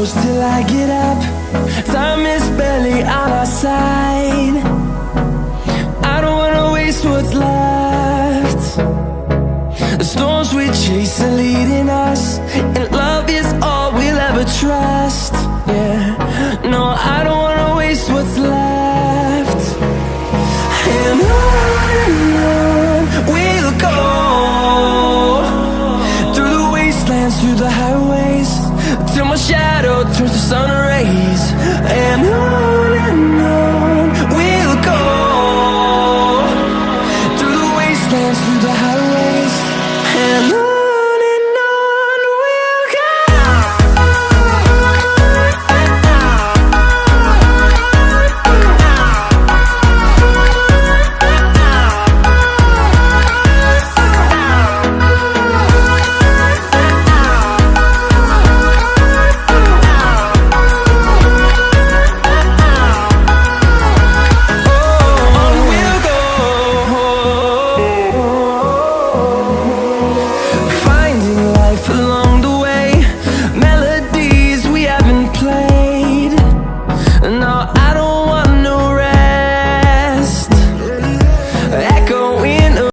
close till I get up. Time is barely on our side. I don't wanna waste what's left. The storms we chase are leading us.